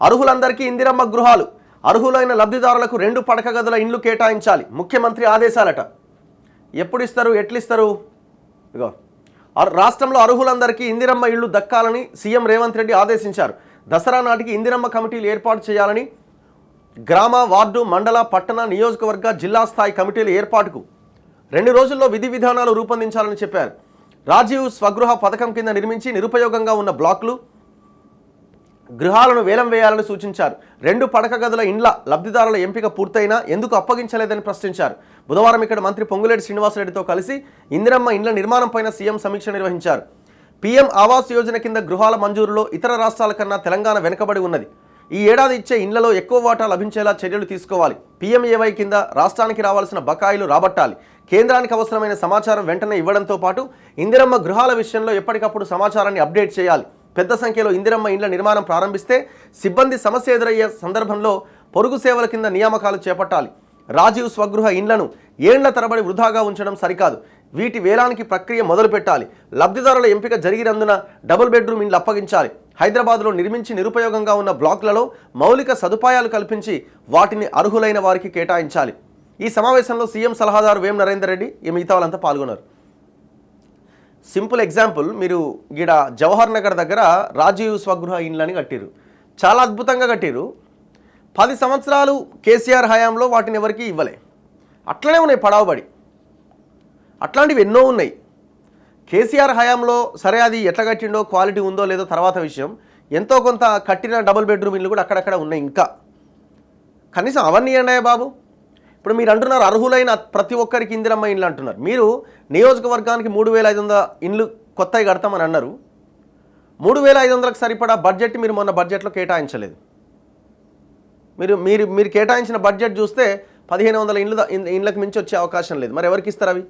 అర్హులందరికీ ఇందిరమ్మ గృహాలు, అర్హులైన లబ్ధిదారులకు 2 పడక గదుల ఇండ్లు కేటాయించాలి, ముఖ్యమంత్రి ఆదేశాలట. ఎప్పుడు ఇస్తారు, ఎట్లిస్తారు? ఇగో రాష్ట్రంలో అర్హులందరికీ ఇందిరమ్మ ఇళ్లు దక్కాలని సీఎం రేవంత్ రెడ్డి ఆదేశించారు. దసరా నాటికి ఇందిరమ్మ కమిటీలు ఏర్పాటు చేయాలని గ్రామ, వార్డు, మండల, పట్టణ, నియోజకవర్గ, జిల్లా స్థాయి కమిటీల ఏర్పాటుకు 2 రోజుల్లో విధి విధానాలు రూపొందించాలని చెప్పారు. రాజీవ్ స్వగృహ పథకం కింద నిర్మించి నిరుపయోగంగా ఉన్న బ్లాక్లు, గృహాలను వేలం వేయాలని సూచించారు. 2 పడక గదుల ఇండ్ల లబ్ధిదారుల ఎంపిక పూర్తయినా ఎందుకు అప్పగించలేదని ప్రశ్నించారు. బుధవారం ఇక్కడ మంత్రి పొంగులేటి శ్రీనివాసరెడ్డితో కలిసి ఇందిరమ్మ ఇండ్ల నిర్మాణంపైన సీఎం సమీక్ష నిర్వహించారు. పీఎం ఆవాస్ యోజన కింద గృహాల మంజూరులో ఇతర రాష్ట్రాల కన్నా తెలంగాణ వెనుకబడి ఉన్నది. ఈ ఏడాది ఇచ్చే ఇండ్లలో ఎక్కువ వాటా లభించేలా చర్యలు తీసుకోవాలి. పీఎంఏవై కింద రాష్ట్రానికి రావాల్సిన బకాయిలు రాబట్టాలి. కేంద్రానికి అవసరమైన సమాచారం వెంటనే ఇవ్వడంతో పాటు ఇందిరమ్మ గృహాల విషయంలో ఎప్పటికప్పుడు సమాచారాన్ని అప్డేట్ చేయాలి. పెద్ద సంఖ్యలో ఇందిరమ్మ ఇండ్ల నిర్మాణం ప్రారంభిస్తే సిబ్బంది సమస్య ఎదురయ్యే సందర్భంలో పొరుగు సేవల కింద నియామకాలు చేపట్టాలి. రాజీవ్ స్వగృహ ఇండ్లను ఏండ్ల తరబడి వృధాగా ఉంచడం సరికాదు. వీటి వేలానికి ప్రక్రియ మొదలు పెట్టాలి. లబ్ధిదారుల ఎంపిక జరిగినందున డబుల్ బెడ్రూమ్ ఇండ్లు అప్పగించాలి. హైదరాబాద్లో నిర్మించి నిరుపయోగంగా ఉన్న బ్లాక్లలో మౌలిక సదుపాయాలు కల్పించి వాటిని అర్హులైన వారికి కేటాయించాలి. ఈ సమావేశంలో సీఎం సలహాదారు వేం నరేందర్ రెడ్డి, మిగతా వాళ్ళంతా పాల్గొన్నారు. సింపుల్ ఎగ్జాంపుల్, మీరు గీడ జవహర్ నగర్ దగ్గర రాజీవ్ స్వగృహ ఇండ్లని కట్టిరు, చాలా అద్భుతంగా కట్టిరు. 10 సంవత్సరాలు కేసీఆర్ హయాంలో వాటిని ఎవరికి ఇవ్వలే, అట్లనే ఉన్నాయి పడావబడి. అట్లాంటివి ఎన్నో ఉన్నాయి. కేసీఆర్ హయాంలో సరే అది ఎట్లా కట్టిండో, క్వాలిటీ ఉందో లేదో తర్వాత విషయం. ఎంతో కొంత కట్టిన డబుల్ బెడ్రూమ్ ఇల్లు కూడా అక్కడక్కడ ఉన్నాయి. ఇంకా కనీసం అవన్నీ అన్నాయా బాబు? ఇప్పుడు మీరు అంటున్నారు అర్హులైన ప్రతి ఒక్కరికి ఇందిరమ్మ ఇండ్లు అంటున్నారు. మీరు నియోజకవర్గానికి 3500 ఇండ్లు కొత్తవి కడతామని అన్నారు. 3500కు సరిపడా బడ్జెట్ మీరు మొన్న బడ్జెట్లో కేటాయించలేదు. మీరు కేటాయించిన బడ్జెట్ చూస్తే 1500 ఇండ్లకు మించి వచ్చే అవకాశం లేదు. మరి ఎవరికి ఇస్తారు అవి?